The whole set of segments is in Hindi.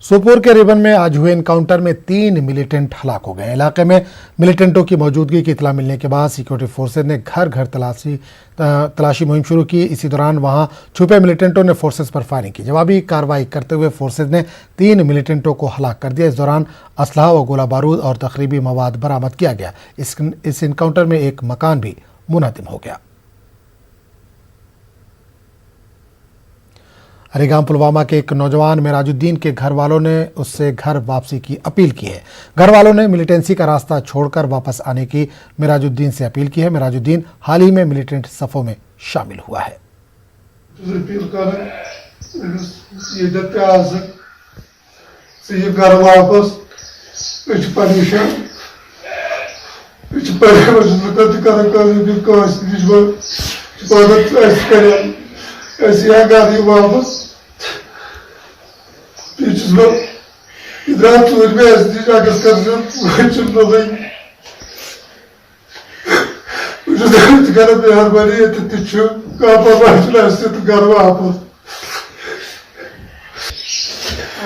सोपोर के रिबन में आज हुए एनकाउंटर में 3 मिलिटेंट हलाक हो गए। इलाके में मिलिटेंटों की मौजूदगी की इतला मिलने के बाद सिक्योरिटी फोर्सेज ने घर घर तलाशी मुहिम शुरू की। इसी दौरान वहां छुपे मिलिटेंटों ने फोर्सेज पर फायरिंग की। जवाबी कार्रवाई करते हुए फोर्सेज ने 3 मिलिटेंटों को हलाक कर दिया। इस दौरान असलहा व गोला बारूद और तकरीबी मवाद बरामद किया गया। इस एनकाउंटर में एक मकान भी मुनहदम हो गया। अलीगाम पुलवामा के एक नौजवान मिराजुद्दीन के घर वालों ने उससे घर वापसी की अपील की है। घर वालों ने मिलिटेंसी का रास्ता छोड़कर वापस आने की मिराजुद्दीन से अपील की है। मिराजुद्दीन हाल ही में मिलिटेंट सफों में शामिल हुआ है।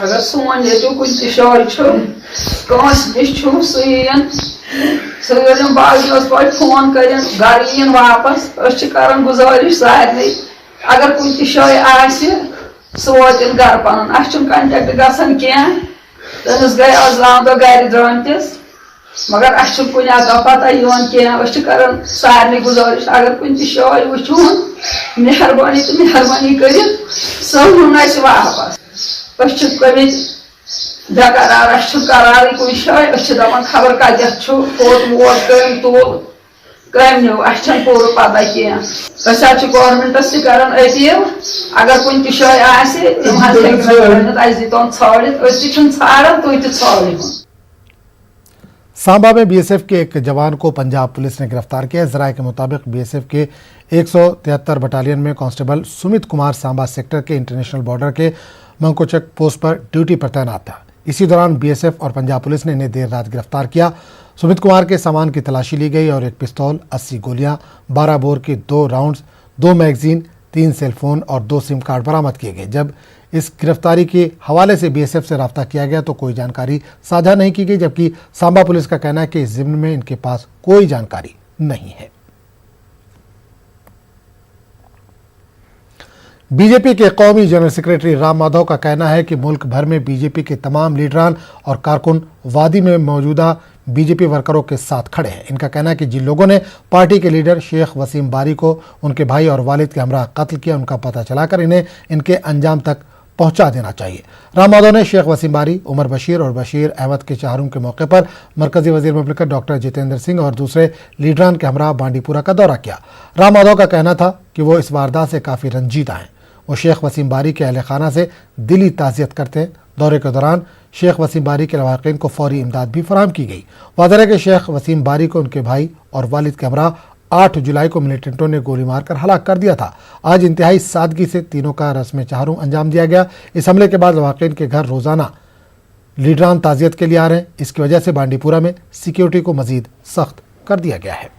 अगर सोन ये कुछ शाल सम बागियों पे फोन कर घर इन वापस कर गुजारिश सारे अगर कुछ शाय सह वात घर पन कंटेक्ट गसान कह तमिस गई आज लाम दह गर द्रामतिस मगर कुन अता पता कह कर सारे गुजारिश अगर कुछ शाय वुन मेहरबानी तो मेहरबानी कर सोन वापस कमित बेकरार करार कुछ शाय दपान खबर कत वोट वोट कम तुल कम न्यू पूर पता कह गवर्नमेंटस कर अपील अगर कुछ शाय तम दिन छाड़न तुम छाड़ो। सांबा में बीएसएफ के एक जवान को पंजाब पुलिस ने गिरफ्तार किया। जराये के मुताबिक बीएसएफ के 173 बटालियन में कांस्टेबल सुमित कुमार सांबा सेक्टर के इंटरनेशनल बॉर्डर के मंकोचक पोस्ट पर ड्यूटी पर तैनात था। इसी दौरान बीएसएफ और पंजाब पुलिस ने इन्हें देर रात गिरफ्तार किया। सुमित कुमार के सामान की तलाशी ली गई और एक पिस्तौल, 80 गोलियां, 12 बोर के 2 राउंड्स, 2 मैगजीन, 3 सेलफोन और 2 सिम कार्ड बरामद किए गए। जब इस गिरफ्तारी के हवाले से बीएसएफ से रब्ता किया गया तो कोई जानकारी साझा नहीं की गई, जबकि सांबा पुलिस का कहना है कि इस जिम्न में इनके पास कोई जानकारी नहीं है। बीजेपी के कौमी जनरल सेक्रेटरी राम माधव का कहना है कि मुल्क भर में बीजेपी के तमाम लीडरान और कारकुन वादी में मौजूदा बीजेपी वर्करों के साथ खड़े हैं। इनका कहना है कि जिन लोगों ने पार्टी के लीडर शेख वसीम बारी को उनके भाई और वालिद के हमरा कत्ल किया, उनका पता चलाकर इन्हें इनके अंजाम तक पहुंचा देना चाहिए। राम माधव ने शेख वसीम बारी, उमर बशीर और बशीर अहमद के चाहरूम के मौके पर मरकजी वजीर मुमलिकत डॉक्टर जितेंद्र सिंह और दूसरे लीडरान के हमरा बांडीपुरा का दौरा किया। राम माधव का कहना था कि वो इस वारदात से काफ़ी रंजीदा हैं। वो शेख वसीम बारी के अहल खाना से दिली ताज़ियत करते हैं। दौरे के दौरान शेख वसीम बारी के लवाकिन को फौरी इमदाद भी फराहम की गई। वाज़ेह है कि शेख वसीम बारी को उनके भाई और वालिद के हमरा 8 जुलाई को मिलिटेंटों ने गोली मारकर हलाक कर दिया था। आज इंतहाई सादगी से तीनों का रस्म चाहरूम अंजाम दिया गया। इस हमले के बाद लवाकिन के घर रोजाना लीडरान ताज़ियत के लिए आ रहे हैं। इसकी वजह से बांडीपुरा में सिक्योरिटी को मजीद सख्त कर दिया गया है।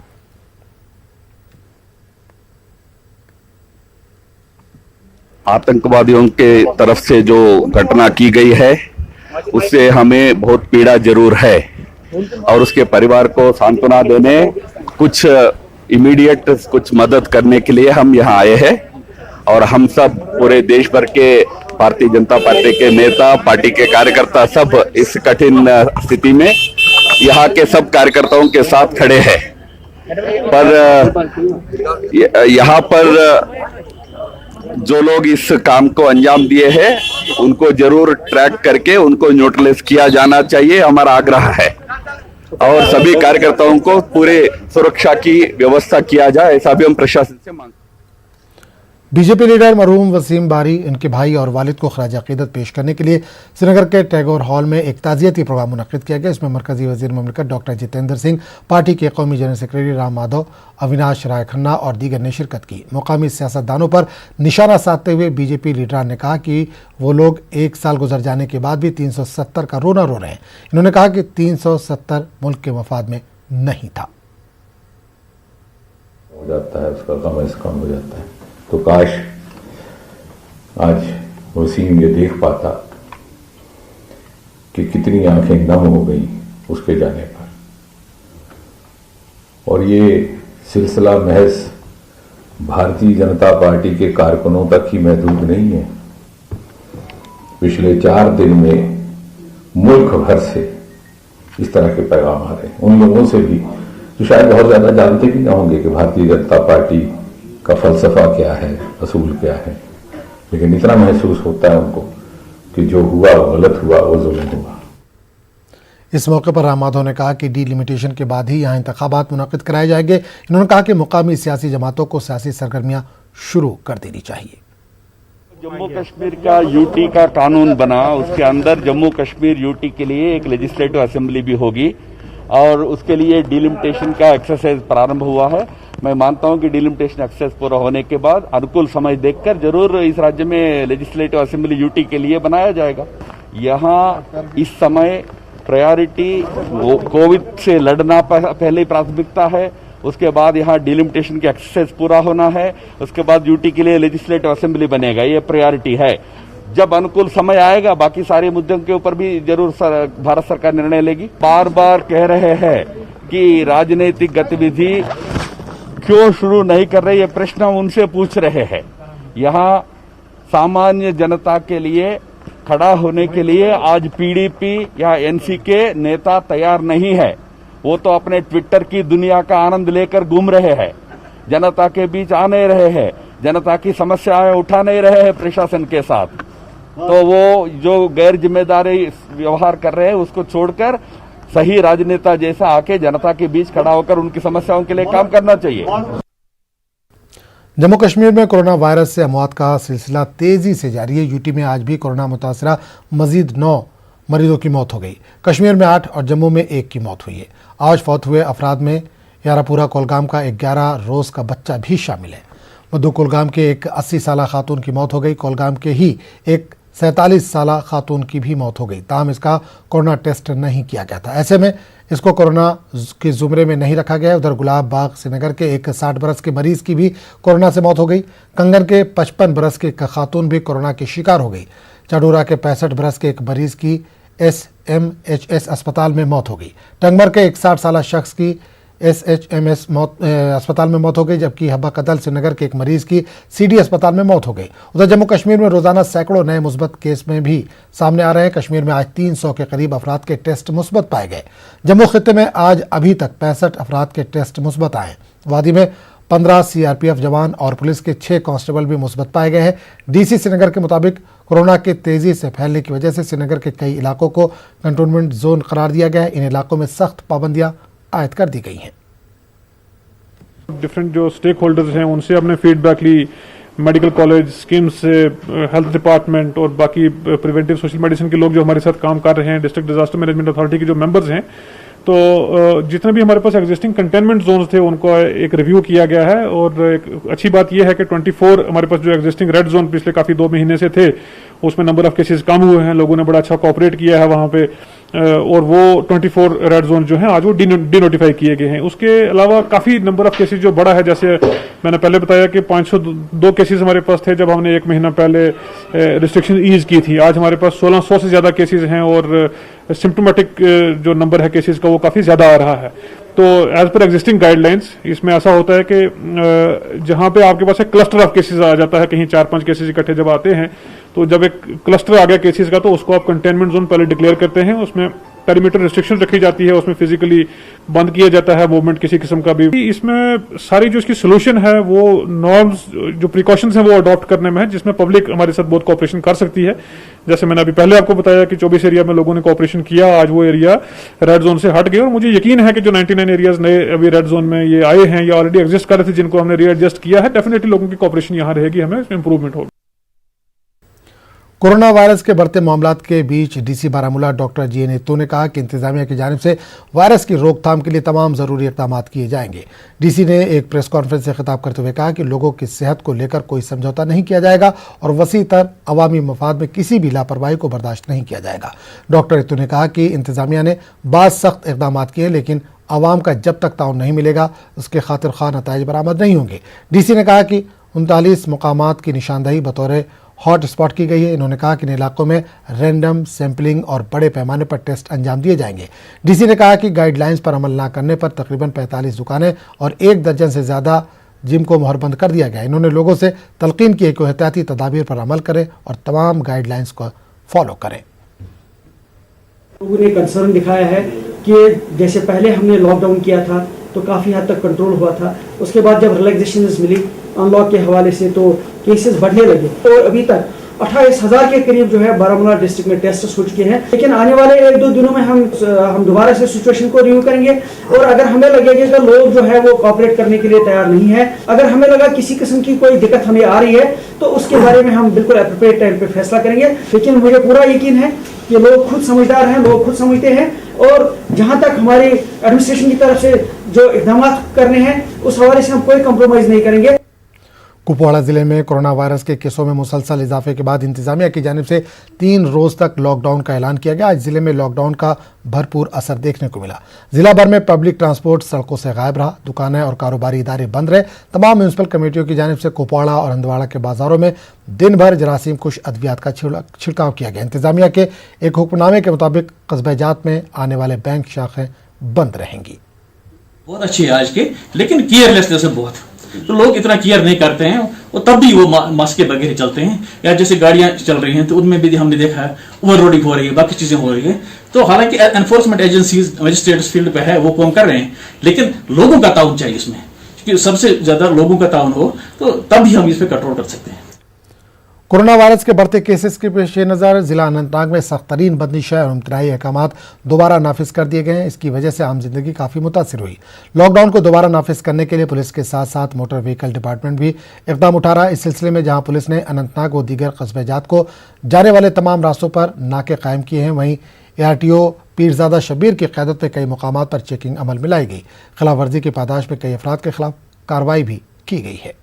आतंकवादियों के तरफ से जो घटना की गई है उससे हमें बहुत पीड़ा जरूर है और उसके परिवार को सांत्वना देने, कुछ इमीडिएट कुछ मदद करने के लिए हम यहाँ आए हैं। और हम सब पूरे देश भर के भारतीय जनता पार्टी के नेता, पार्टी के कार्यकर्ता सब इस कठिन स्थिति में यहाँ के सब कार्यकर्ताओं के साथ खड़े हैं। पर यहाँ पर जो लोग इस काम को अंजाम दिए हैं उनको जरूर ट्रैक करके उनको न्यूट्रलाइज किया जाना चाहिए, हमारा आग्रह है। और सभी कार्यकर्ताओं को पूरे सुरक्षा की व्यवस्था किया जाए, ऐसा भी हम प्रशासन से मांग। बीजेपी लीडर मरहूम वसीम बारी, इनके भाई और वालिद को खराज अकीदत पेश करने के लिए श्रीनगर के टैगोर हॉल में एक ताज़ियती प्रोग्राम मुनक्किद किया गया। इसमें मरकजी वजीर मुमलिकत डॉक्टर जितेंद्र सिंह, पार्टी के कौमी जनरल सेक्रेटरी राम माधव, अविनाश राय खन्ना और दीगर ने शिरकत की। मुकामी सियासतदानों पर निशाना साधते हुए बीजेपी लीडरान ने कहा कि वो लोग 1 साल गुजर जाने के बाद भी 370 का रोना रो रहे हैं। इन्होंने कहा कि 370 मुल्क के मफाद में नहीं था। हो जाता है उसका कम से कम हो जाता है। तो काश आज वसीम ये देख पाता कि कितनी आंखें नम हो गई उसके जाने पर। और ये सिलसिला महज भारतीय जनता पार्टी के कारकुनों तक ही महदूद नहीं है। पिछले 4 दिन में मुल्क भर से इस तरह के पैगाम आ रहे हैं, उन लोगों से भी जो शायद बहुत ज्यादा जानते भी ना होंगे कि भारतीय जनता पार्टी का फलसफा क्या है, असूल क्या है, लेकिन इतना महसूस होता है उनको कि जो हुआ वो गलत हुआ, वो जुल्म हुआ। इस मौके पर राम माधव ने कहा कि डीलिमिटेशन के बाद ही यहाँ इंतखाबात मुनक्किद कराए जाएंगे। इन्होंने कहा कि मुकामी सियासी जमातों को सियासी सरगर्मियां शुरू कर देनी चाहिए। जम्मू कश्मीर का यूटी का कानून बना, उसके अंदर जम्मू कश्मीर यूटी के लिए एक लेजिस्लेटिव असेंबली भी होगी और उसके लिए डिलिमिटेशन का एक्सरसाइज प्रारंभ हुआ है। मैं मानता हूं कि डिलिमिटेशन एक्सरसाइज पूरा होने के बाद अनुकूल समय देखकर जरूर इस राज्य में लेजिस्लेटिव असेंबली यूटी के लिए बनाया जाएगा। यहाँ इस समय प्रायोरिटी कोविड से लड़ना पहली प्राथमिकता है, उसके बाद यहाँ डिलिमिटेशन की एक्सरसाइज पूरा होना है, उसके बाद यूटी के लिए लेजिस्लेटिव असेंबली बनेगा, ये प्रायोरिटी है। जब अनुकूल समय आएगा बाकी सारे मुद्दों के ऊपर भी जरूर भारत सरकार निर्णय लेगी। बार बार कह रहे हैं कि राजनीतिक गतिविधि क्यों शुरू नहीं कर रहे, ये प्रश्न हम उनसे पूछ रहे हैं। यहाँ सामान्य जनता के लिए खड़ा होने के लिए आज पीडीपी या एनसी के नेता तैयार नहीं है। वो तो अपने ट्विटर की दुनिया का आनंद लेकर घूम रहे हैं, जनता के बीच आ नहीं रहे हैं, जनता की समस्याएं उठा नहीं रहे हैं प्रशासन के साथ। तो वो जो गैर जिम्मेदारी व्यवहार कर रहे हैं उसको छोड़कर सही राजनेता जैसा आके जनता के बीच खड़ा होकर उनकी समस्याओं के लिए काम करना चाहिए। जम्मू कश्मीर में कोरोना वायरस से अमवात का सिलसिला तेजी से जारी है। यूटी में आज भी कोरोना मुतासरा मजीद 9 मरीजों की मौत हो गई। कश्मीर में 8 और जम्मू में 1 की मौत हुई है। आज फौत हुए अफराद में यारापुरा कोलगाम का एक 11 रोज का बच्चा भी शामिल है। मधु कोलगाम के एक 80 साला खातून की मौत हो गई। कोलगाम के ही एक 47 साला खातून की भी मौत हो गई। ताहम इसका कोरोना टेस्ट नहीं किया गया था, ऐसे में इसको कोरोना के जुमरे में नहीं रखा गया। उधर गुलाब बाग श्रीनगर के एक 60 बरस के मरीज की भी कोरोना से मौत हो गई। कंगन के 55 बरस के खातून भी कोरोना की शिकार हो गई। चडूरा के 65 बरस के एक मरीज की SMHS अस्पताल में मौत हो गई। टंगमर के एक 60 साला शख्स की SHMS अस्पताल में मौत हो गई, जबकि हब्बा कदल श्रीनगर के एक मरीज की CD अस्पताल में मौत हो गई। उधर जम्मू कश्मीर में रोजाना सैकड़ों नए मुस्बत केस में भी सामने आ रहे हैं। कश्मीर में आज 300 के करीब अफराद के टेस्ट मुस्बत पाए गए। जम्मू खित्ते में आज अभी तक 65 अफराद के टेस्ट मुस्बत आए। वादी में 15 CRPF जवान और पुलिस के 6 कांस्टेबल भी मुस्बत पाए गए हैं। DC श्रीनगर के मुताबिक कोरोना के तेजी से फैलने की वजह से श्रीनगर के कई इलाकों को कंटेनमेंट जोन करार दिया गया है। इन इलाकों में सख्त पाबंदियां आयद कर दी गई हैं। डिफरेंट जो स्टेक होल्डर्स हैं उनसे हमने फीडबैक ली, मेडिकल कॉलेज स्कीम्स से, हेल्थ डिपार्टमेंट और बाकी प्रिवेंटिव सोशल मेडिसिन के लोग जो हमारे साथ काम कर रहे हैं, डिस्ट्रिक्ट डिजास्टर मैनेजमेंट अथॉरिटी के जो मेंबर्स हैं, तो जितने भी हमारे पास एग्जिस्टिंग कंटेनमेंट जोन्स थे उनको एक रिव्यू किया गया है। और एक अच्छी बात यह है कि 24 हमारे पास जो एग्जिस्टिंग रेड जोन पिछले काफी 2 महीने से थे उसमें नंबर ऑफ केसेस कम हुए हैं। लोगों ने बड़ा अच्छा कोऑपरेट किया है वहां पे, और वो 24 रेड जोन जो हैं आज वो डिनोटिफाई किए गए हैं। उसके अलावा काफी नंबर ऑफ केसेस जो बड़ा है, जैसे मैंने पहले बताया कि 502 केसेस हमारे पास थे जब हमने 1 महीना पहले रिस्ट्रिक्शन ईज की थी। आज हमारे पास 1600 से ज्यादा केसेस हैं और सिम्टोमेटिक जो नंबर है केसेस का वो काफी ज्यादा आ रहा है। तो एज पर एग्जिस्टिंग गाइडलाइंस इसमें ऐसा होता है कि जहां पे आपके पास एक क्लस्टर ऑफ केसेस आ जाता है, कहीं 4-5 केसेस इकट्ठे जब आते हैं, तो जब एक क्लस्टर आ गया केसेस का तो उसको आप कंटेनमेंट जोन पहले डिक्लेयर करते हैं। उसमें पेरीमीटर रिस्ट्रिक्शन रखी जाती है, उसमें फिजिकली बंद किया जाता है मूवमेंट किसी किस्म का भी। इसमें सारी जो इसकी सोल्यूशन है वो नॉर्म्स जो प्रिकॉशंस हैं वो अडॉप्ट करने में है, जिसमें पब्लिक हमारे साथ बहुत कोऑपरेशन कर सकती है। जैसे मैंने अभी पहले आपको बताया कि 24 एरिया में लोगों ने कोऑपरेशन किया, आज वो एरिया रेड जोन से हट गए। और मुझे यकीन है कि जो 99 एरियाज नए अभी रेड जोन में ये आए हैं या ऑलरेडी एग्जिस्ट कर रहे थे जिनको हमने रीएडजस्ट किया है, डेफिनेटली लोगों की कोऑपरेशन यहाँ रहेगी, हमें इसमें इंप्रूवमेंट होगी। कोरोना वायरस के बढ़ते मामलात के बीच DC बारामूला डॉक्टर GN एत्तो ने कहा कि इंतजामिया की जानिब से वायरस की रोकथाम के लिए तमाम ज़रूरी इक़दाम किए जाएंगे। DC ने एक प्रेस कॉन्फ्रेंस से खिताब करते हुए कहा कि लोगों की सेहत को लेकर कोई समझौता नहीं किया जाएगा और वसी तर अवामी मफाद में किसी भी लापरवाही को बर्दाश्त नहीं किया जाएगा। डॉक्टर एत्तो ने कहा कि इंतजामिया ने बाद सख्त इक़दाम किए, लेकिन अवाम का जब तक ताउन नहीं मिलेगा उसके खातिर खा नताइज बरामद नहीं होंगे। DC ने कहा कि 39 मुकामात की निशानदही बतौर हॉट स्पॉट की गई है। इन्होंने कहा कि इन इलाकों में रैंडम सैंपलिंग और बड़े पैमाने पर टेस्ट अंजाम दिए जाएंगे। डीसी ने कहा कि गाइडलाइंस पर अमल न करने पर तकरीबन 45 दुकानें और 1 दर्जन से ज़्यादा जिम को मोहरबंद कर दिया गया। इन्होंने लोगों से तलकीन की कि एहतियाती तदाबीर पर अमल करें और तमाम गाइडलाइंस को फॉलो करें। लोगों ने कंसर्न दिखाया है कि जैसे पहले हमने लॉकडाउन किया था तो काफ़ी हद तक कंट्रोल हुआ था, उसके बाद जब रिलैक्सेशंस मिली अनलॉक के हवाले से तो केसेस बढ़ने लगे। तो अभी तक 28,000 के करीब जो है बारामूला डिस्ट्रिक्ट में टेस्ट हो चुके हैं। लेकिन आने वाले 1-2 दिनों में हम दोबारा से सिचुएशन को रिव्यू करेंगे और अगर हमें लगेगा कि लोग जो है वो कोऑपरेट करने के लिए तैयार नहीं है, अगर हमें लगा किसी किस्म की कोई दिक्कत हमें आ रही है तो उसके बारे में हम बिल्कुल एप्रोप्रिएट टाइम पे फैसला करेंगे। लेकिन मुझे पूरा यकीन है कि लोग खुद समझदार हैं, लोग खुद समझते हैं और जहां तक हमारी एडमिनिस्ट्रेशन की तरफ से जो इकदाम करने हैं उस हवाले से हम कोई कॉम्प्रोमाइज नहीं करेंगे। कुपवाड़ा जिले में कोरोना वायरस के केसों में मुसलसल इजाफे के बाद इंतजामिया की जानिब से 3 रोज तक लॉकडाउन का ऐलान किया गया। आज जिले में लॉकडाउन का भरपूर असर देखने को मिला। जिला भर में पब्लिक ट्रांसपोर्ट सड़कों से गायब रहा, दुकानें और कारोबारी इदारे बंद रहे। तमाम म्यूनसिपल कमेटियों की जानिब से कुपवाड़ा और हंदवाड़ा के बाजारों में दिन भर जरासीम कुश अद्वियात का छिड़काव किया गया। इंतजामिया के एक हुक्मनामे के मुताबिक कस्बे जात में आने वाले बैंक शाखें बंद रहेंगी। बहुत अच्छी है आज के, लेकिन केयरलेसनेस से बहुत तो लोग इतना केयर नहीं करते हैं और तब भी वो मास्क के बगैर चलते हैं। या जैसे गाड़ियां चल रही हैं तो उनमें भी हमने देखा है ओवर रोडिंग हो रही है, बाकी चीजें हो रही है। तो हालांकि एनफोर्समेंट एजेंसीज मजिस्ट्रेट्स फील्ड पे है, वो काम कर रहे हैं, लेकिन लोगों का ताउन चाहिए इसमें, क्योंकि सबसे ज्यादा लोगों का ताउन हो तो तब ही हम इस पर कंट्रोल कर सकते हैं। कोरोना वायरस के बढ़ते केसेस के पेश नज़र जिला अनंतनाग में सख्त तरीन बंदिश और इम्तनाई अहकाम दोबारा नाफिज कर दिए गए हैं। इसकी वजह से आम जिंदगी काफ़ी मुतासिर हुई। लॉकडाउन को दोबारा नाफिज करने के लिए पुलिस के साथ साथ मोटर व्हीकल डिपार्टमेंट भी इकदाम उठा रहा है। इस सिलसिले में जहां पुलिस ने अनंतनाग व दीगर कस्बे जात को जाने वाले तमाम रास्तों पर नाके कायम किए हैं, वहीं ARTO पीरजादा शबीर की क़यादत में कई मकामात पर चेकिंग अमल में लाई गई। खिलाफ वर्जी की पादाश में कई अफराद के खिलाफ कार्रवाई भी की गई है।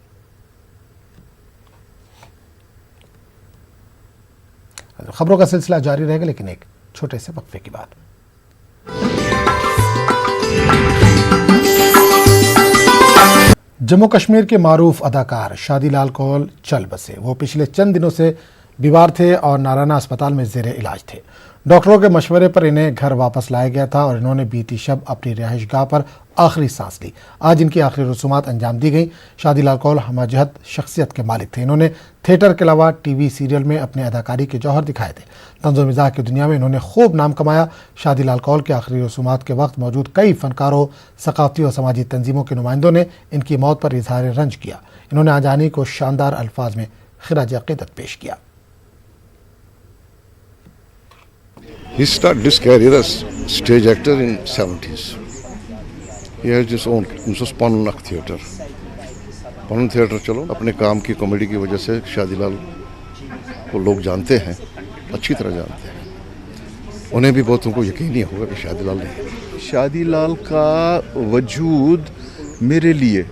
खबरों का सिलसिला जारी रहेगा, लेकिन एक छोटे से वक्फे के बाद। जम्मू कश्मीर के मारूफ अदाकार शादीलाल कौल चल बसे। वो पिछले चंद दिनों से बीमार थे और नारायणा अस्पताल में जेर इलाज थे। डॉक्टरों के मशवरे पर इन्हें घर वापस लाया गया था और इन्होंने बीती शब अपनी रिहाइशगाह पर आखिरी सांस ली। आज इनकी आखिरी रसूमात अंजाम दी गई। शादीलाल कौल हमजहत शख्सियत के मालिक थे। इन्होंने थिएटर के अलावा टीवी सीरियल में अपने अदाकारी के जौहर दिखाए थे। तंज़ो मिज़ाह की दुनिया में इन्होंने खूब नाम कमाया। शादीलाल कौल के आखिरी रसूमात के वक्त मौजूद कई फनकारों, सकाफती और समाजी तंजीमों के नुमाइंदों ने इनकी मौत पर इजहार रंज किया। इन्होंने आजानी को शानदार अल्फाज में खिराज अक़ीदत पेश किया। He started his career as stage actor in 70s. He has his own Pannak theatre. Pannak theatre चलो अपने काम की कॉमेडी की वजह से शादीलाल को लोग जानते हैं, अच्छी तरह जानते हैं। उन्हें भी बहुतों को यकीन नहीं होगा कि शादीलाल नहीं। शादीलाल का वजूद मेरे लिए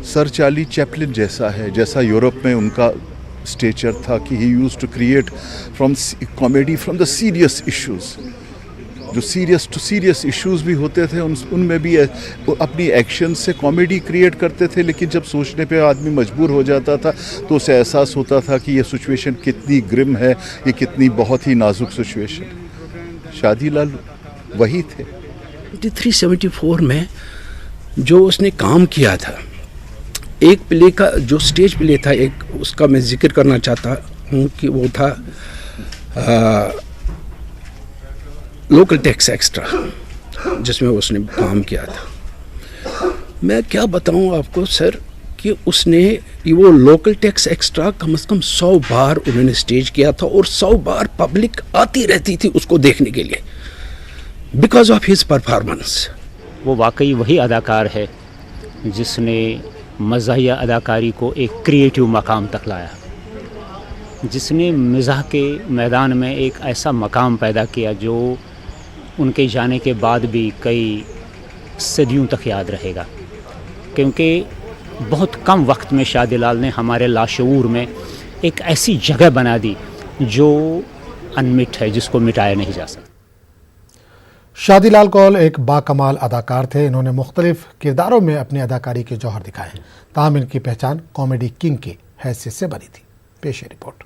सर चार्ली चैपलिन जैसा है, जैसा यूरोप में उनका स्टेचर था कि he used to create from comedy from the serious issues. जो सीरियस टू सीरियस इश्यूज भी होते थे उनमें भी अपनी एक्शन से कॉमेडी क्रिएट करते थे, लेकिन जब सोचने पे आदमी मजबूर हो जाता था तो उसे एहसास होता था कि ये सिचुएशन कितनी ग्रिम है, ये कितनी बहुत ही नाजुक सिचुएशन। शादीलाल वही थे। 73-74 में जो उसने काम किया था, एक प्ले का जो स्टेज प्ले था, एक उसका मैं जिक्र करना चाहता हूँ कि वो था लोकल टैक्स एक्स्ट्रा, जिसमें उसने काम किया था। मैं क्या बताऊँ आपको सर कि उसने वो लोकल टैक्स एक्स्ट्रा कम से कम 100 बार उन्होंने स्टेज किया था और 100 बार पब्लिक आती रहती थी उसको देखने के लिए, बिकॉज ऑफ हिज परफॉर्मेंस। वो वाकई वही अदाकार है जिसने मज़ाहिया अदाकारी को एक क्रिएटिव मकाम तक लाया, जिसने मिज़ाह के मैदान में एक ऐसा मकाम पैदा किया जो उनके जाने के बाद भी कई सदियों तक याद रहेगा। क्योंकि बहुत कम वक्त में शादीलाल ने हमारे लाशऊर में एक ऐसी जगह बना दी जो अनमिट है, जिसको मिटाया नहीं जा सकता। शादीलाल कौल एक बाकमाल अदाकार थे। इन्होंने मुख्तलिफ किरदारों में अपनी अदाकारी के जौहर दिखाए, ताहम इनकी पहचान कॉमेडी किंग की हैसियत से बनी थी। पेश है रिपोर्ट।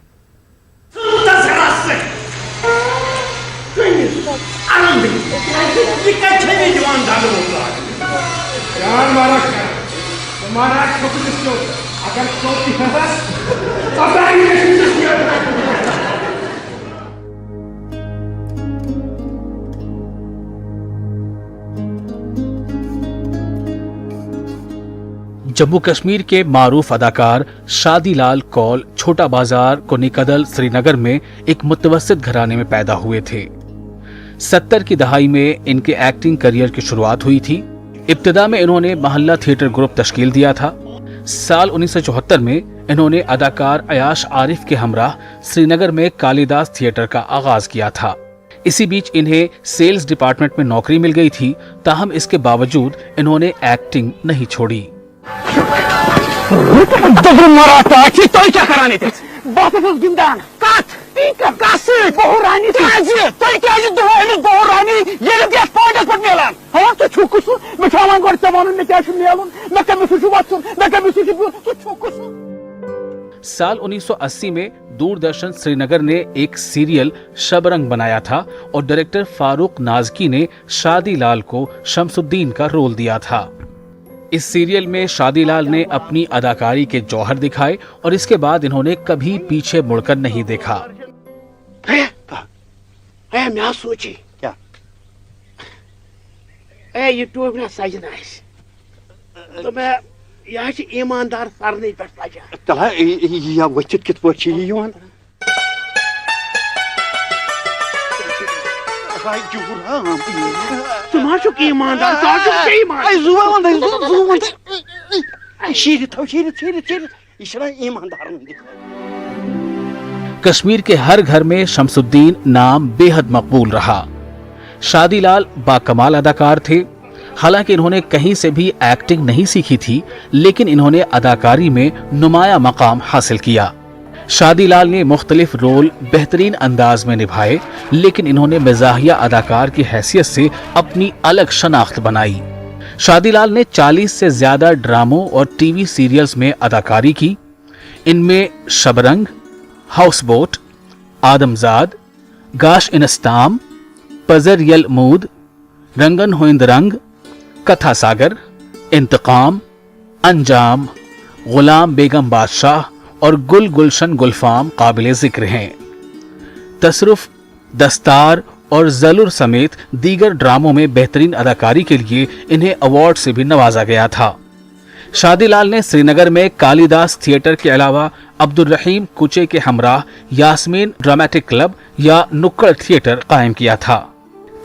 जम्मू कश्मीर के मारूफ अदाकार शादीलाल कौल छोटा बाजार कोनिकदल श्रीनगर में एक मुतवस्सित घराने में पैदा हुए थे। 70 की दहाई में इनके एक्टिंग करियर की शुरुआत हुई थी। इब्तिदा में इन्होंने मोहल्ला थिएटर ग्रुप तश्कील दिया था। साल 1974 में इन्होंने अदाकार अयाश आरिफ के हमराह श्रीनगर में कालिदास थिएटर का आगाज किया था। इसी बीच इन्हें सेल्स डिपार्टमेंट में नौकरी मिल गई थी, ताहम इसके बावजूद इन्होंने एक्टिंग नहीं छोड़ी। क्या कराने थे गिंदान साल 1980 में दूरदर्शन श्रीनगर ने एक सीरियल शबरंग बनाया था और डायरेक्टर फारूक नाजकी ने शादीलाल को शमसुद्दीन का रोल दिया था। इस सीरियल में शादीलाल ने अपनी अदाकारी के जौहर दिखाए और इसके बाद इन्होंने कभी पीछे मुड़कर नहीं देखा। मैं सोची क्या ये टोप ना सजना तो मैं यह ईमानदार सरने पे सजा या वचित कित पछ युवान ईमानदार कश्मीर के हर घर में शमसुद्दीन नाम बेहद मकबूल रहा। शादीलाल बाकमाल अदाकार थे। हालांकि इन्होंने कहीं से भी एक्टिंग नहीं सीखी थी, लेकिन इन्होंने अदाकारी में नुमाया मकाम हासिल किया। शादीलाल ने मुख्तलिफ रोल बेहतरीन अंदाज में निभाए, लेकिन इन्होंने मिजाहिया अदाकार की हैसियत से अपनी अलग शनाख्त बनाई। शादीलाल ने 40 से ज्यादा ड्रामों और टीवी सीरियल्स में अदाकारी की। इनमें शबरंग, हाउसबोट, आदमजाद, गाश इनस्ताम, पजर यल मूद, रंगन होइंद रंग, कथा सागर, इंतकाम, अंजाम, गुलाम बेगम बादशाह और गुल गुलशन गुलफाम काबिले जिक्र हैं। तसरुफ, दस्तार और जलुर समेत दीगर ड्रामों में बेहतरीन अदाकारी के लिए इन्हें अवार्ड से भी नवाजा गया था। शादीलाल ने श्रीनगर में कालिदास थिएटर के अलावा अब्दुल रहीम कुचे के हमराह यास्मीन ड्रामेटिक क्लब या नुक्कड़ थिएटर कायम किया था।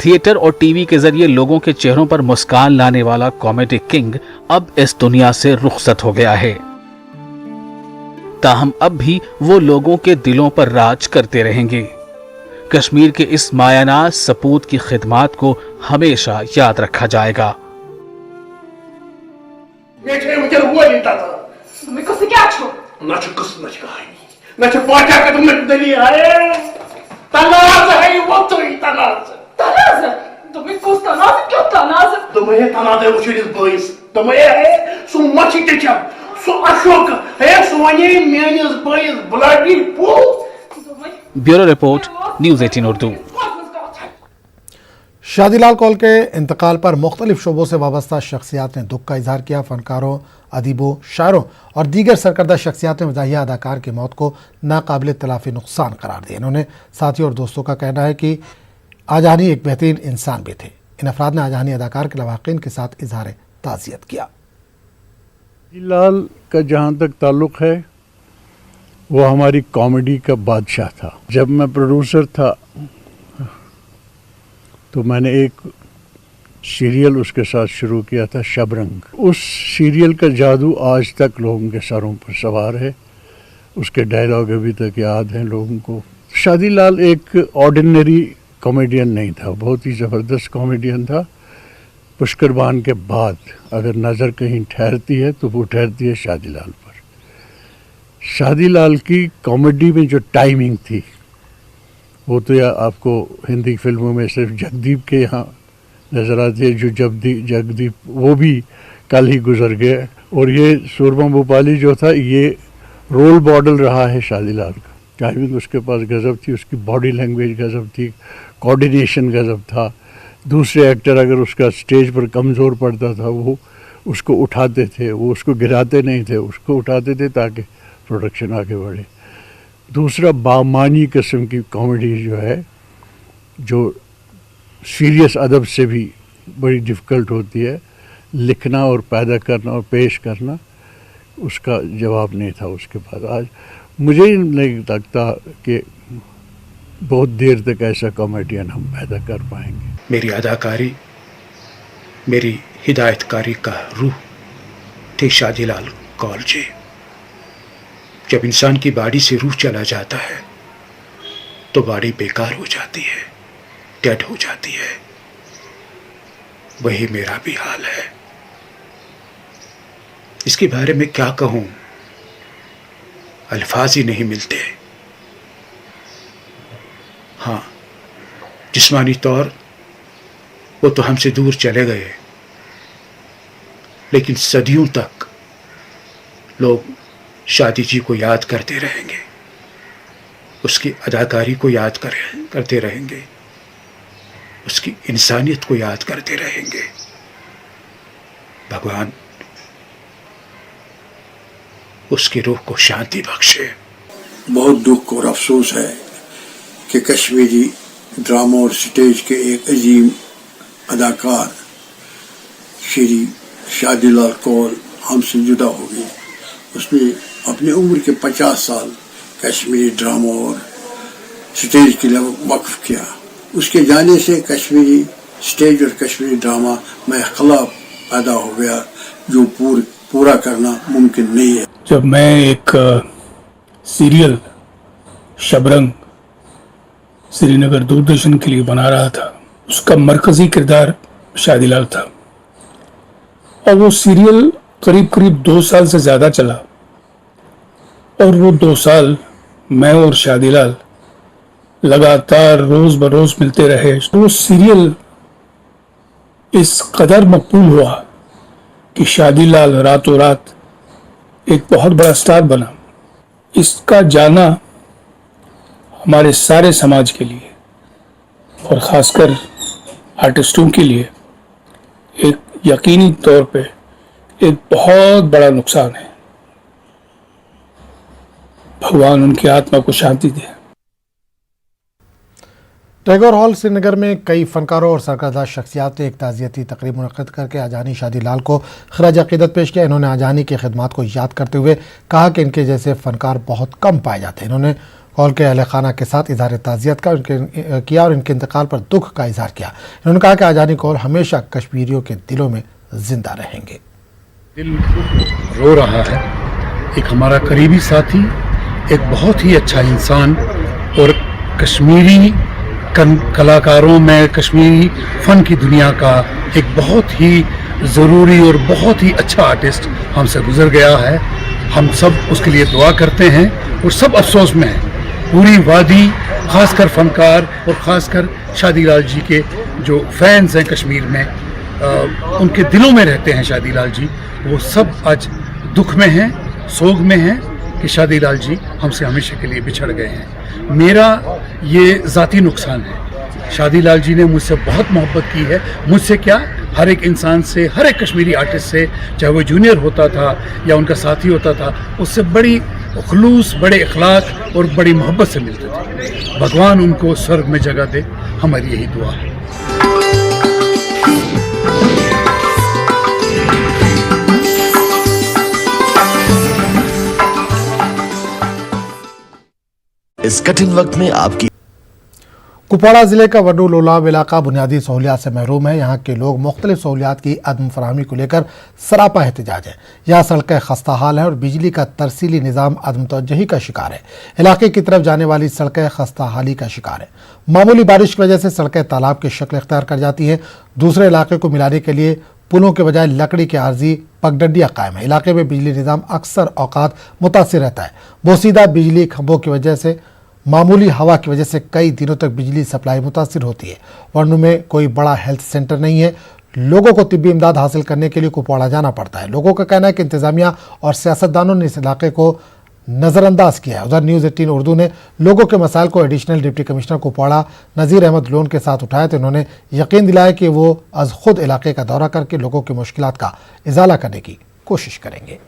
थिएटर और टीवी के जरिए लोगों के चेहरों पर मुस्कान लाने वाला कॉमेडी किंग अब इस दुनिया से रुखसत हो गया है। ताहम अब भी वो लोगों के दिलों पर राज करते रहेंगे। कश्मीर के इस मायानाज सपूत की खिदमात को हमेशा याद रखा जाएगा। Bureau report, news 18 Urdu. Shadilal Kaul के इंतकाल पर मुख्तलिफ शोबों से वाबस्ता शख्सियात ने दुख का इजहार किया। फनकारों, अदीबों, शायरों और दीगर सरकर्दा शख्सियात ने मज़ाहिया अदाकार की मौत को नाकाबिल तलाफी नुकसान करार दिया। इन्होंने साथियों और दोस्तों का कहना है कि आजानी एक बेहतरीन इंसान भी थे। इन अफराद ने आजानी अदाकार के लवाकिन के साथ इजहार ताज़ियत किया। शादीलाल का जहाँ तक ताल्लुक़ है, वो हमारी कॉमेडी का बादशाह था। जब मैं प्रोड्यूसर था तो मैंने एक सीरियल उसके साथ शुरू किया था, शबरंग। उस सीरियल का जादू आज तक लोगों के सरों पर सवार है। उसके डायलॉग अभी तक याद हैं लोगों को। शादीलाल एक ऑर्डिनरी कॉमेडियन नहीं था, बहुत ही ज़बरदस्त कॉमेडियन था। पुष्करबान के बाद अगर नज़र कहीं ठहरती है तो वो ठहरती है शादीलाल पर। शादीलाल की कॉमेडी में जो टाइमिंग थी वो तो या आपको हिंदी फिल्मों में सिर्फ जगदीप के यहाँ नज़र आती है। जो जगदीप वो भी कल ही गुजर गए। और ये सूरमा भोपाली जो था, ये रोल मॉडल रहा है शादीलाल का। टाइमिंग उसके पास गजब थी, उसकी बॉडी लैंग्वेज गजब थी, कोऑर्डिनेशन गजब था। दूसरे एक्टर अगर उसका स्टेज पर कमज़ोर पड़ता था वो उसको उठाते थे, वो उसको गिराते नहीं थे, उसको उठाते थे ताकि प्रोडक्शन आगे बढ़े। दूसरा बामानी किस्म की कॉमेडी जो है, जो सीरियस अदब से भी बड़ी डिफ़िकल्ट होती है, लिखना और पैदा करना और पेश करना, उसका जवाब नहीं था उसके पास। आज मुझे नहीं लगता कि बहुत देर तक ऐसा कॉमेडियन हम पैदा कर पाएंगे। मेरी अदाकारी, मेरी हिदायतकारी का रूह थे शादीलाल कौल जी। जब इंसान की बॉडी से रूह चला जाता है तो बॉडी बेकार हो जाती है, डेड हो जाती है। वही मेरा भी हाल है। इसके बारे में क्या कहूं, अल्फाज ही नहीं मिलते। हाँ, जिस्मानी तौर वो तो हमसे दूर चले गए, लेकिन सदियों तक लोग शादी जी को याद करते रहेंगे, उसकी अदाकारी को याद करते रहेंगे, उसकी इंसानियत को याद करते रहेंगे। भगवान उसकी रूह को शांति बख्शे। बहुत दुख और अफसोस है कि कश्मीरी ड्रामा और स्टेज के एक अजीम अदाकार श्री शादीलाल कौल हमसे जुदा हो गई। उसने अपनी उम्र के 50 साल कश्मीरी ड्रामा और स्टेज के लिए वक्फ किया। उसके जाने से कश्मीरी स्टेज और कश्मीरी ड्रामा में इख्तिलाफ पैदा हो गया, जो पूरा करना मुमकिन नहीं है। जब मैं एक सीरियल शबरंग श्रीनगर दूरदर्शन के लिए बना रहा था, उसका मरकजी किरदार शादीलाल था और वो सीरियल करीब 2 साल से ज़्यादा चला और वो 2 साल मैं और शादीलाल लगातार रोज़ बरोज़ मिलते रहे। वो सीरियल इस कदर मकबूल हुआ कि शादीलाल रातों रात एक बहुत बड़ा स्टार बना। इसका जाना हमारे सारे समाज के लिए और ख़ासकर आर्टिस्टों के लिए एक यकीनी तौर पे एक बहुत बड़ा नुकसान है। भगवान उनकी आत्मा को शांति दे। टैगोर हॉल श्रीनगर में कई फनकारों और सरकर्दा शख्सियात ने एक ताज़ियती तकरीब मुनक़्क़िद करके आजानी शादीलाल को खराज अक़ीदत पेश किया। इन्होंने आजानी की खिदमात को याद करते हुए कहा कि इनके जैसे फ़नकार बहुत कम पाए जाते हैं। इन्होंने कौल के अहल खाना के साथ इजहार ताज़ियत किया और इनके इंतकाल पर दुख का इजहार किया। इन्होंने कहा कि आजानी कौल हमेशा कश्मीरियों के दिलों में जिंदा रहेंगे। दिल रो रहा है। एक हमारा करीबी साथी, एक बहुत ही अच्छा इंसान और कश्मीरी कलाकारों में, कश्मीरी फ़न की दुनिया का एक बहुत ही ज़रूरी और बहुत ही अच्छा आर्टिस्ट हमसे गुजर गया है। हम सब उसके लिए दुआ करते हैं और सब अफसोस में हैं। पूरी वादी, ख़ासकर फ़नकार और ख़ासकर शादीलाल जी के जो फैंस हैं कश्मीर में, उनके दिलों में रहते हैं शादीलाल जी, वो सब आज दुख में हैं, सोग में हैं कि शादीलाल जी हमसे हमेशा के लिए बिछड़ गए हैं। मेरा ये ज़ाती नुकसान है। शादीलाल जी ने मुझसे बहुत मोहब्बत की है। मुझसे क्या, हर एक इंसान से, हर एक कश्मीरी आर्टिस्ट से, चाहे वो जूनियर होता था या उनका साथी होता था, उससे बड़ी खुलूस, बड़े अखलाक और बड़ी मोहब्बत से मिलते थे। भगवान उनको स्वर्ग में जगह दे, हमारी यही दुआ है। इस कठिन वक्त में आपकी कुपवाड़ा जिले का वड्डू लोलाब इलाका बुनियादी सहूलियात से महरूम है। यहाँ के लोग मुख्तलिफ सहूलियात की अदम फराहमी को लेकर सरापा एहतजाज है। यहाँ सड़कें खस्ता हाल है और बिजली का तरसीली निज़ाम अदम तवज्जुही का शिकार है। इलाके की तरफ जाने वाली सड़कें खस्ता हाली का शिकार है। मामूली बारिश की वजह से सड़कें तालाब की शक्ल इख्तियार कर जाती हैं। दूसरे इलाके को मिलाने के लिए पुलों के बजाय लकड़ी के आर्जी पगडंडियाँ कायम है। इलाके में बिजली निज़ाम अक्सर औकात मुतासिर रहता है। बोसीदा बिजली खंभों की वजह से, मामूली हवा की वजह से कई दिनों तक बिजली सप्लाई मुतासिर होती है। वरनू में कोई बड़ा हेल्थ सेंटर नहीं है। लोगों को तिब्बी इमदाद हासिल करने के लिए कुपवाड़ा जाना पड़ता है। लोगों का कहना है कि इंतज़ामिया और सियासतदानों ने इस इलाके को नजरअंदाज किया है। उधर न्यूज़ 18 उर्दू ने लोगों के मसाइल को एडिशनल डिप्टी कमिश्नर कुपवाड़ा नज़ीर अहमद लोन के साथ उठाया तो उन्होंने यकीन दिलाया कि वो अज खुद इलाके का दौरा करके लोगों की मुश्किलात का इजाला करने की कोशिश करेंगे।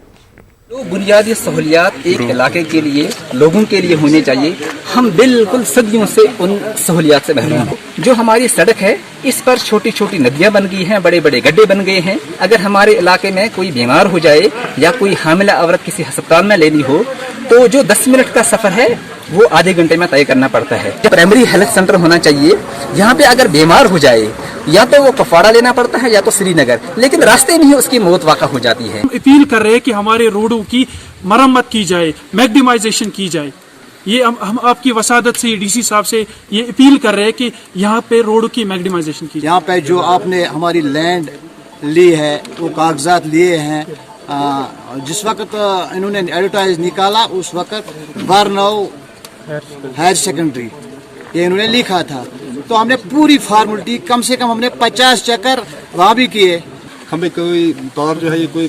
जो बुनियादी सहूलियात एक इलाके के लिए लोगों के लिए होने चाहिए, हम बिल्कुल सदियों से उन सहूलियात से महरूम हैं। जो हमारी सड़क है इस पर छोटी छोटी नदियां बन गई हैं, बड़े बड़े गड्ढे बन गए हैं। अगर हमारे इलाके में कोई बीमार हो जाए या कोई हामिला औरत किसी अस्पताल में लेनी हो तो जो 10 मिनट का सफर है वो आधे घंटे में तय करना पड़ता है। प्राइमरी हेल्थ सेंटर होना चाहिए, यहाँ पे अगर बीमार हो जाए या तो वो कुपवाड़ा लेना पड़ता है या तो श्रीनगर, लेकिन रास्ते में ही उसकी मौत वाक़ा हो जाती है। अपील कर रहे हैं कि हमारे रोडों की मरम्मत की जाए, मैग्नीमाइजेशन की जाए। ये हम आपकी वसादत से डीसी साहब से ये अपील कर रहे हैं कि यहाँ पे रोड की मैग्नीमाइजेशन की जाए। यहाँ पे जो आपने हमारी लैंड ली है वो कागजात लिए हैं, जिस वक्त इन्होंने एडवर्टाइज निकाला उस वक्त बारनऊ हायर सेकेंडरी ये इन्होंने लिखा था, तो हमने पूरी फार्मेलिटी कम से कम हमने 50 चक्कर वहाँ भी किए। हमें कोई तार जो है ये कोई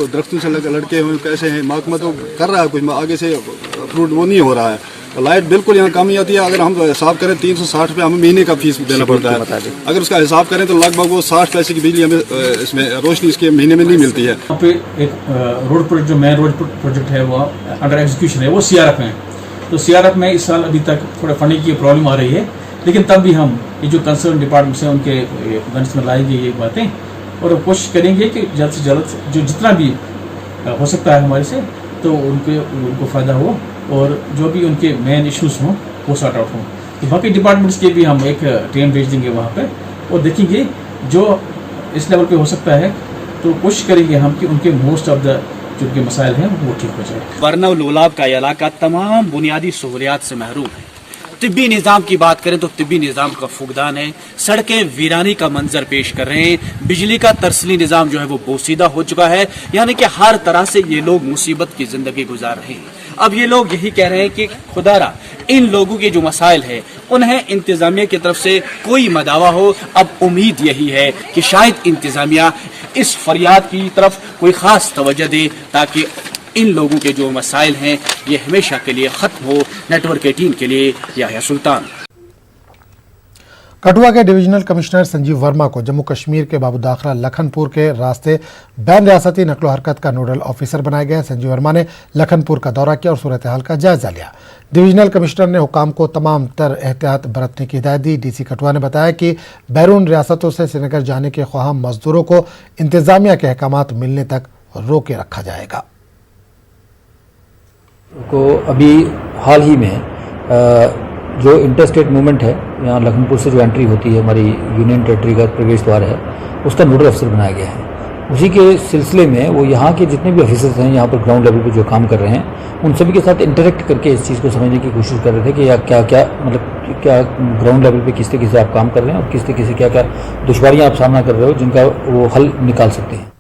दरख्तों से लड़के हुए कैसे हैं, महकमा तो कर रहा है कुछ, आगे से अप्रूव वो नहीं हो रहा है। लाइट बिल्कुल यहाँ कम ही आती है। अगर हम हिसाब करें 360 रुपये हमें महीने का फीस देना पड़ता है। अगर उसका हिसाब करें तो लगभग वो 60 पैसे की बिजली हमें इसमें रोशनी इसके महीने में नहीं मिलती है। यहाँ पे एक रोड प्रोजेक्ट, जो मेन रोड प्रोजेक्ट है वो अंडर एग्जीक्यूशन है, वो CRF में। तो CRF में इस साल अभी तक थोड़ा फंडिंग की प्रॉब्लम आ रही है, लेकिन तब भी हम ये जो कंसर्न डिपार्टमेंट से उनके गणित में लाई गई ये बातें और कोशिश करेंगे कि जल्द से जल्द जो जितना भी हो सकता है हमारे से तो उनको फ़ायदा हो और जो भी उनके मेन इश्यूज हों वो सॉर्ट आउट हों। तो बाकी डिपार्टमेंट्स के भी हम एक टीम भेज देंगे वहाँ पर और देखेंगे जो इस लेवल पे हो सकता है तो कोशिश करेंगे हम कि उनके मोस्ट ऑफ द जो उनके मसाइल हैं वो ठीक हो जाए। बरनऊ लोलाब का इलाका तमाम बुनियादी सहूलियात से महरूम है। तिब्बी निज़ाम की बात करें तो तिब्बी निज़ाम का फुकदान है, सड़कें वीरानी का मंजर पेश कर रहे हैं, बिजली का तरसली निज़ाम जो है वो बोसीदा हो चुका है, यानी कि हर तरह से ये लोग मुसीबत की ज़िंदगी गुजार रहे हैं। अब ये लोग यही कह रहे हैं कि खुदारा इन लोगों के जो मसाइल है उन्हें इंतज़ामिया की तरफ से कोई मदावा हो। अब उम्मीद यही है कि शायद इंतज़ामिया इस फरियाद की तरफ कोई ख़ास तवज्जो दे ताकि इन लोगों के जो मसाइल हैं ये हमेशा के लिए खत्म हो। नेटवर्क 18 के लिए याह्या सुल्तान। कठुआ के डिविजनल कमिश्नर संजीव वर्मा को जम्मू कश्मीर के बाबू दाखला लखनपुर के रास्ते बैन रियासती नकलो हरकत का नोडल ऑफिसर बनाया गया। संजीव वर्मा ने लखनपुर का दौरा किया और सूरत हाल का जायजा लिया। डिविजनल कमिश्नर ने हुकाम को तमाम तर एहतियात बरतने की हिदायत दी। डीसी कठुआ ने बताया कि बैरून रियासतों से श्रीनगर जाने के ख्वाह मजदूरों को इंतजामिया के अहकामात मिलने तक रोके रखा जाएगा। को अभी हाल ही में जो इंटरस्टेट मूवमेंट है, यहाँ लखनपुर से जो एंट्री होती है हमारी यूनियन टेरिटरी का प्रवेश द्वार है, उसका नोडल अफसर बनाया गया है। उसी के सिलसिले में वो यहाँ के जितने भी ऑफिसर्स हैं यहाँ पर ग्राउंड लेवल पे जो काम कर रहे हैं उन सभी के साथ इंटरेक्ट करके इस चीज़ को समझने की कोशिश कर रहे थे कि या क्या क्या मतलब क्या ग्राउंड लेवल पे किस तरीके से आप काम कर रहे हैं और किस तरीके से क्या क्या दुश्वारियाँ आप सामना कर रहे हो जिनका वो हल निकाल सकते हैं।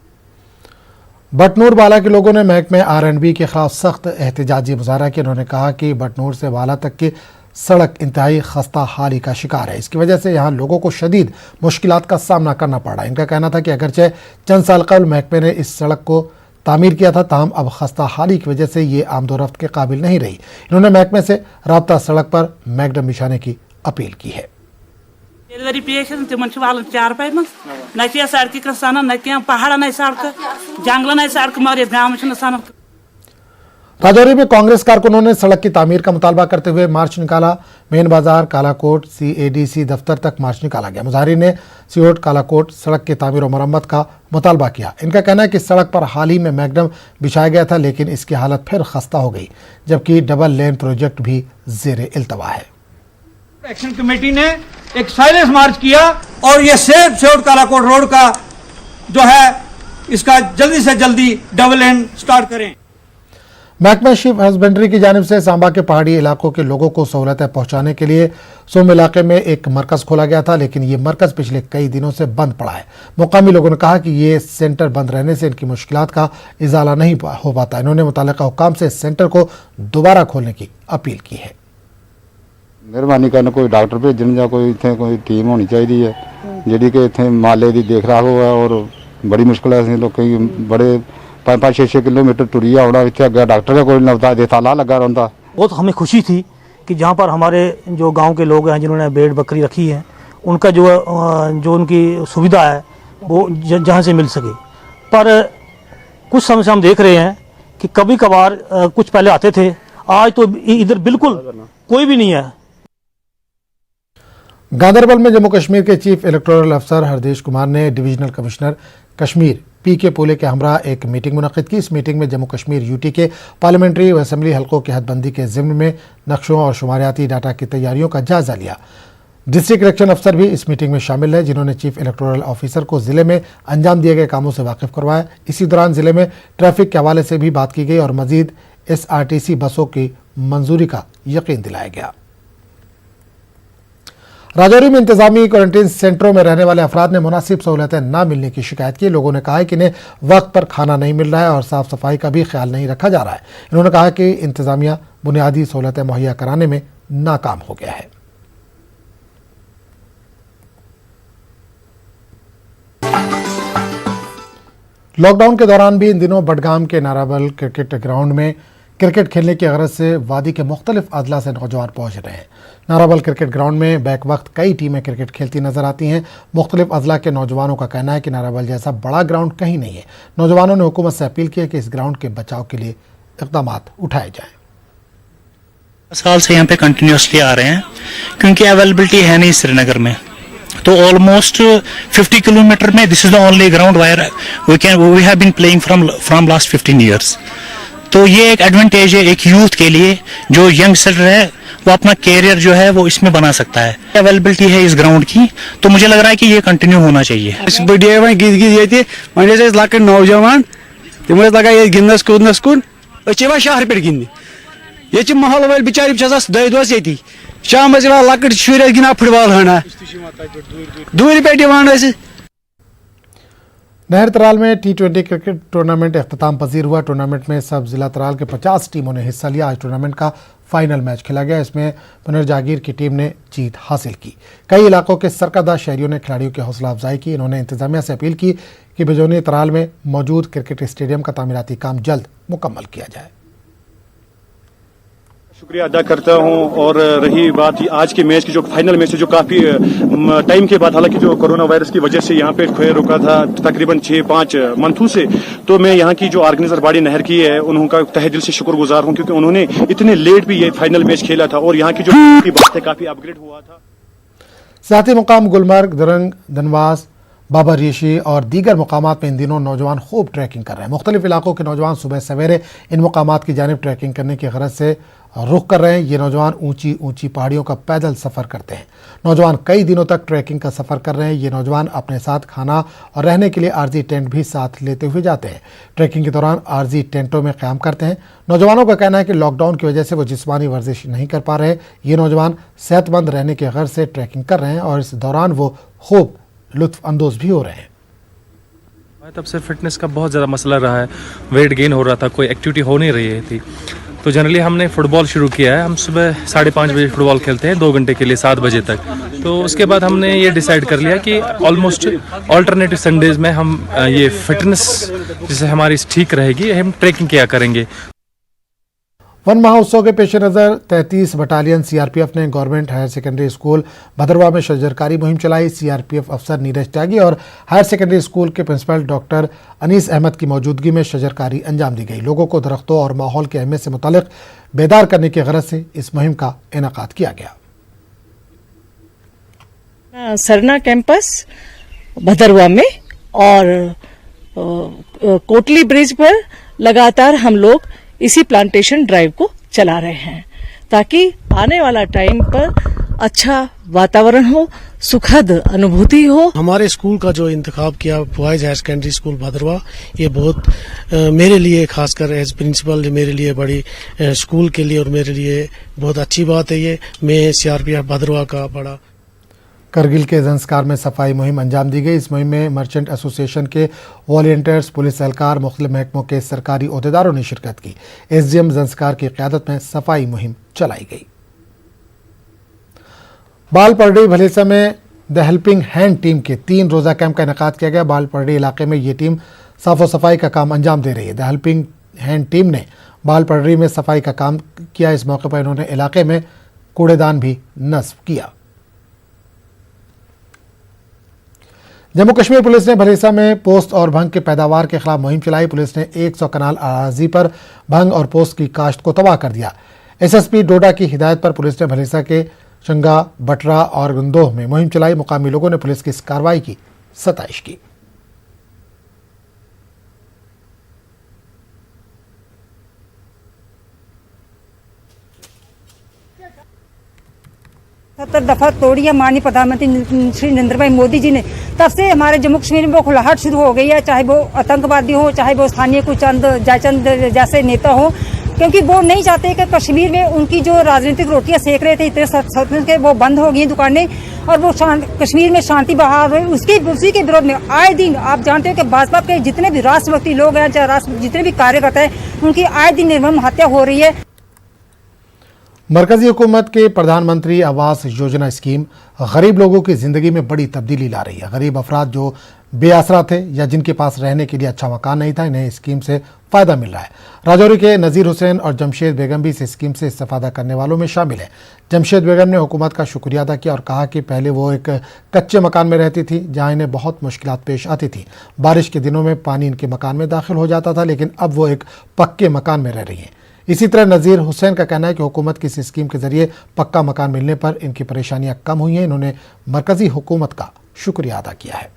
बटनूर बाला के लोगों ने महकमे R&B के खिलाफ सख्त एहतजाजी मुजाहरा किया। उन्होंने कहा कि बटनूर से बाला तक की सड़क इंतहाई खस्ता हाली का शिकार है। इसकी वजह से यहाँ लोगों को शदीद मुश्किलात का सामना करना पड़ा। इनका कहना था कि अगरचे चंद साल कबल महकमे ने इस सड़क को तामीर किया था, ताहम अब खस्ता हाली की वजह से ये आमदोरफ्त के काबिल नहीं रही। इन्होंने महकमे से राब्ता सड़क पर मैगडम बिछाने की अपील की है। डिलीवरी पेशेंट तिमन वाल चारपाई मज न सड़क का सन न क्या पहाड़ न सड़क जंगल न सड़क मगर गाँव में सन। राजौरी में कांग्रेस कारकुनों ने सड़क की तामीर का मुतालबा करते हुए मार्च निकाला। मेन बाजार कालाकोट CADC दफ्तर तक मार्च निकाला गया। मुजाहिरीन ने सियोट कालाकोट सड़क की तामीर और मरम्मत का मुतालबा किया। इनका कहना है कि सड़क पर हाल ही में मैगडम बिछाया गया था, लेकिन इसकी हालत फिर खस्ता हो गई, जबकि डबल लेन प्रोजेक्ट भी जेर इल्तवा है। एक्शन कमेटी ने एक साइलेंस मार्च किया और ये सियोट कालाकोट रोड का जो है इसका जल्दी से जल्दी डबल लेन स्टार्ट करें। महकमा शिप हस्बेंड्री की जानिब से सांबा के पहाड़ी इलाकों के लोगों को सहूलतें पहुंचाने के लिए सोम इलाके में एक मरकज खोला गया था, लेकिन ये मरकज पिछले कई दिनों से बंद पड़ा है। मुकामी लोगों ने कहा कि ये सेंटर बंद रहने से इनकी मुश्किलात का इजाला नहीं हो पाता। इन्होंने मुतल्लिका हुकाम से इस सेंटर को दोबारा खोलने की अपील की है। मेहरबानी करना कोई डॉक्टर भेजन या कोई इतने कोई टीम होनी चाहिए है जी कि इतने माले की देख रख हो और बड़ी मुश्किल है। लोग बड़े 5-5 6-6 किलोमीटर टुरी आना, इतने अगे डॉक्टर का कोई नवता दे ताला लगा रहता। बहुत हमें खुशी थी कि जहाँ पर हमारे जो गांव के लोग हैं जिन्होंने भेड़ बकरी रखी है, उनका जो उनकी सुविधा है वो जहाँ से मिल सके। पर कुछ समय से हम देख रहे हैं कि कभी कभार कुछ पहले आते थे, आज तो इधर बिल्कुल कोई भी नहीं है। गांदरबल में जम्मू कश्मीर के चीफ इलेक्टोरल अफसर हरदेश कुमार ने डिविजनल कमिश्नर कश्मीर पीके पोले के हमरा एक मीटिंग मुनक़िद की। इस मीटिंग में जम्मू कश्मीर यूटी के पार्लियामेंट्री व असम्बली हलकों की हदबंदी के ज़िम्न में नक्शों और शुमारियाती डाटा की तैयारियों का जायजा लिया। डिस्ट्रिक्ट इलेक्शन अफसर भी इस मीटिंग में शामिल है, जिन्होंने चीफ इलेक्टोरल ऑफिसर को जिले में अंजाम दिए गए कामों से वाकिफ करवाया। इसी दौरान जिले में ट्रैफिक के हवाले से भी बात की गई और मजीद SRTC बसों की मंजूरी का यकीन दिलाया गया। राजौरी में इंतजामी क्वारंटीन सेंटरों में रहने वाले अफराद ने मुनासिब सहूलतें न मिलने की शिकायत की। लोगों ने कहा है कि इन्हें वक्त पर खाना नहीं मिल रहा है और साफ सफाई का भी ख्याल नहीं रखा जा रहा है। इन्होंने कहा कि इंतजामिया बुनियादी सहूलतें मुहैया कराने में नाकाम हो गया है। लॉकडाउन के दौरान भी इन दिनों बडगाम के नाराबल क्रिकेट ग्राउंड में क्रिकेट खेलने की गरज से वादी के मुख्तलिफ अजला से नौजवान पहुंच रहे हैं। नाराबल क्रिकेट ग्राउंड में बैक वक्त कई टीमें क्रिकेट खेलती नजर आती हैं। मुख्तलिफ अजला के नौजवानों का कहना है कि नाराबल जैसा बड़ा ग्राउंड कहीं नहीं है। नौजवानों ने हुकूमत से अपील की है कि इस ग्राउंड के बचाव के लिए इक़दाम उठाए जाएं। साल से यहाँ पे कंटिन्यूसली आ रहे हैं क्योंकि अवेलेबिलिटी है नहीं श्रीनगर में, तो ऑलमोस्ट 50 किलोमीटर में this is the only ground where we have been playing from last 15 years. तो ये एक एडवांटेज है एक यूथ के लिए, जो यंगस्टर है वो अपना कैरियर जो है वो इसमें बना सकता है। अवेलेबिलिटी है इस ग्राउंड की, तो मुझे लग रहा है कि ये कंटिन्यू होना चाहिए। गीत लकट नौजवान तम लगा ये गिंदस कूदनस कुन शहर पे गिंद ये महल वाल बिचार दह दोस ये शाम लकट शुर गिना फुटबॉल हना दूर पे। नहर तराल में T20 क्रिकेट टूर्नामेंट अख्ताम पजीर हुआ। टूर्नामेंट में सब जिला तराल के 50 टीमों ने हिस्सा लिया। आज टूर्नामेंट का फाइनल मैच खेला गया। इसमें पुनर्जागीर की टीम ने जीत हासिल की। कई इलाकों के सरकर्दा शहरियों ने खिलाड़ियों की हौसला अफजाई की। इन्होंने इंतजामिया से अपील की कि बिजोनी तराल में मौजूद क्रिकेट स्टेडियम का तामीराती काम जल्द मुकम्मल किया जाए। शुक्रिया अदा करता हूं। और रही बात आज के मैच की, जो फाइनल मैच है, जो काफी टाइम के बाद, हालांकि जो कोरोना वायरस की वजह से यहाँ पे खोया रुका था तकरीबन 6-5 मंथों से, तो मैं यहाँ की जो ऑर्गेनाइजर बॉडी नहर की है उनका तहे दिल से शुक्रगुजार हूँ क्योंकि उन्होंने इतने लेट भी ये फाइनल मैच खेला था और यहाँ की जो बात है काफी अपग्रेड हुआ था। साथ ही मुकाम गुलमर्ग, दरंग, धनवास, बाबा ऋषि और दीगर मुकामात में इन दिनों नौजवान खूब ट्रैकिंग कर रहे हैं। मुख्तलिफ इलाकों के नौजवान सुबह सवेरे इन मुकामात की जानिब ट्रैकिंग करने की गरज से रुख कर रहे हैं। ये नौजवान ऊंची ऊंची पहाड़ियों का पैदल सफ़र करते हैं। नौजवान कई दिनों तक ट्रैकिंग का सफ़र कर रहे हैं। ये नौजवान अपने साथ खाना और रहने के लिए आर्जी टेंट भी साथ लेते हुए जाते हैं। ट्रैकिंग के दौरान आर्जी टेंटों में क़याम करते हैं। नौजवानों का कहना है कि लॉकडाउन की वजह से वो जिस्मानी वर्जिश नहीं कर पा रहे। ये नौजवान सेहतमंद रहने के गर्ज से ट्रैकिंग कर रहे हैं और इस दौरान वो खूब लुत्फ़ अंदोज़ भी हो रहे हैं। तब से फिटनेस का बहुत ज़्यादा मसला रहा है, वेट गेन हो रहा था, कोई एक्टिविटी हो नहीं रही थी, तो जनरली हमने फुटबॉल शुरू किया है। हम सुबह 5:30 बजे फुटबॉल खेलते हैं 2 घंटे के लिए 7 बजे तक। तो उसके बाद हमने ये डिसाइड कर लिया कि ऑलमोस्ट ऑल्टरनेटिव संडेज़ में हम ये फिटनेस जिससे हमारी ठीक रहेगी, हम ट्रैकिंग किया करेंगे। वन महोत्सव के पेश नज़र 33 बटालियन CRPF ने government higher secondary school Bhaderwah में शजरकारी मुहिम चलाई। CRPF अफसर नीरज त्यागी और हायर सेकेंडरी स्कूल के प्रिंसिपल डॉक्टर अनीस अहमद की मौजूदगी में शजरकारी अंजाम दी गई। लोगों को दरख्तों और माहौल की अहमियत से मुतालिक बेदार करने की गरज से इस मुहिम का इनेकाद किया गया। सरना कैंपस भदरवा में और कोटली ब्रिज पर लगातार हम लोग इसी प्लांटेशन ड्राइव को चला रहे हैं ताकि आने वाला टाइम पर अच्छा वातावरण हो, सुखद अनुभूति हो। हमारे स्कूल का जो इंतखाब किया boys higher secondary school Bhaderwah, ये बहुत मेरे लिए, खासकर एज प्रिंसिपल, मेरे लिए बड़ी स्कूल के लिए और मेरे लिए बहुत अच्छी बात है। ये मैं CRPF भदरवा का बड़ा। करगिल के जंस्कार में सफाई मुहिम अंजाम दी गई। इस मुहिम में मर्चेंट एसोसिएशन के वॉलंटियर्स, पुलिस एहलकार, मुख्तलिफ महकमों के सरकारी ओहदेदारों ने शिरकत की। SDM जंस्कार की क़यादत में सफाई मुहिम चलाई गई। बालपरडी भलेसा में द हेल्पिंग हैंड टीम के 3 रोज़ा कैंप का इनेकाद किया गया। बालपरडी इलाके में ये टीम साफो सफाई का काम अंजाम दे रही है। द हेल्पिंग हैंड टीम ने बाल पटरी में सफाई का काम किया। इस मौके पर इन्होंने इलाके में कूड़ेदान भी नस्ब किया। जम्मू कश्मीर पुलिस ने भलेसा में पोस्त और भंग के पैदावार के खिलाफ मुहिम चलाई। पुलिस ने 100 कनाल अराजी पर भंग और पोस्त की काश्त को तबाह कर दिया। एसएसपी डोडा की हिदायत पर पुलिस ने भलेसा के शंगा, बटरा और गंदोह में मुहिम चलाई। मुकामी लोगों ने पुलिस की इस कार्रवाई की सताइश की। सत्तर दफा तोड़ी है माननीय प्रधानमंत्री श्री नरेंद्र भाई मोदी जी ने, तब से हमारे जम्मू कश्मीर में वो खुलाहट शुरू हो गई है। चाहे वो आतंकवादी हो, चाहे वो स्थानीय कोई जयचंद जैसे नेता हो, क्योंकि वो नहीं चाहते कि कश्मीर में उनकी जो राजनीतिक रोटियां सेक रहे थे इतने के वो बंद हो गई दुकानें और वो कश्मीर में शांति बहाल हुई। उसी के विरोध में आए दिन आप जानते हो कि भाजपा के जितने भी राष्ट्रभक्ति लोग हैं, चाहे जितने भी कार्यकर्ता हैं, उनकी आए दिन निर्मम हत्या हो रही है। मरकजी हुकूमत के प्रधानमंत्री आवास योजना स्कीम गरीब लोगों की जिंदगी में बड़ी तब्दीली ला रही है। गरीब अफराद जो बेआसरा थे या जिनके पास रहने के लिए अच्छा मकान नहीं था, इन्हें स्कीम से फायदा मिल रहा है। राजौरी के नज़ीर हुसैन और जमशेद बेगम भी इस स्कीम से इस्तेफादा करने वालों में शामिल है। जमशेद बेगम ने हुकूमत का शुक्रिया अदा किया और कहा कि पहले वो एक कच्चे मकान में रहती थी जहाँ इन्हें बहुत मुश्किलात पेश आती थी। बारिश के दिनों में पानी इनके मकान में दाखिल हो जाता था, लेकिन अब वो एक पक्के मकान में रह रही हैं। इसी तरह नज़ीर हुसैन का कहना है कि हुकूमत की इस स्कीम के जरिए पक्का मकान मिलने पर इनकी परेशानियां कम हुई हैं। इन्होंने मरकजी हुकूमत का शुक्रिया अदा किया है।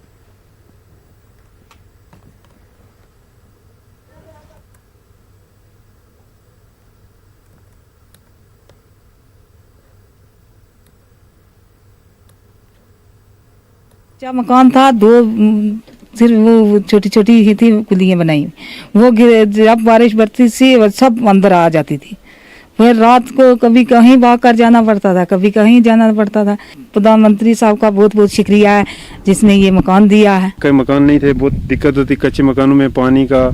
क्या मकान था, दो सिर्फ वो छोटी छोटी ही थी कुलियाँ बनाई, वो जब बारिश बरती थी सब अंदर आ जाती थी। फिर रात को कभी कहीं भाग कर जाना पड़ता था, कभी कहीं जाना पड़ता था। प्रधानमंत्री साहब का बहुत बहुत शुक्रिया है जिसने ये मकान दिया है। कई मकान नहीं थे, बहुत दिक्कत होती। कच्चे मकानों में पानी का,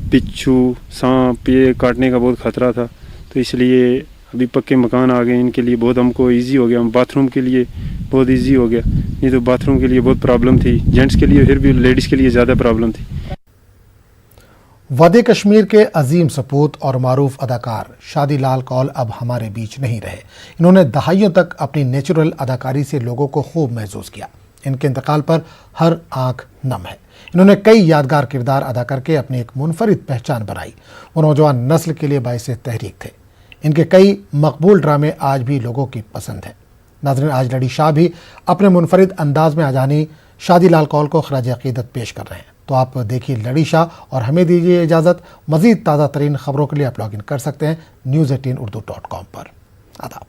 बिच्छू, सांप ये काटने का बहुत खतरा था, तो इसलिए अभी पक्के मकान आ गए। इनके लिए बहुत हमको इजी हो गया। बाथरूम के लिए बहुत इजी हो गया, नहीं तो बाथरूम के लिए बहुत प्रॉब्लम थी जेंट्स के लिए, फिर भी लेडीज़ के लिए ज़्यादा प्रॉब्लम थी। वादी कश्मीर के अजीम सपूत और मारूफ अदाकार शादी लाल कौल अब हमारे बीच नहीं रहे। इन्होंने दहाइयों तक अपनी नेचुरल अदाकारी से लोगों को खूब महसूस किया। इनके इंतकाल पर हर आंख नम है। इन्होंने कई यादगार किरदार अदा करके अपनी एक मुनफरिद पहचान बनाई। वो नौजवान नस्ल के लिए बाइस तहरीक थे। इनके कई मकबूल ड्रामे आज भी लोगों की पसंद है। नाज़रीन, आज लड़ी शाह भी अपने मुनफरिद अंदाज में आजानी शादी लाल कौल को खराज अकीदत पेश कर रहे हैं। तो आप देखिए लड़ी शाह और हमें दीजिए इजाज़त। मज़ीद ताज़ा तरीन खबरों के लिए आप लॉगिन कर सकते हैं news18urdu.com पर। आदाब।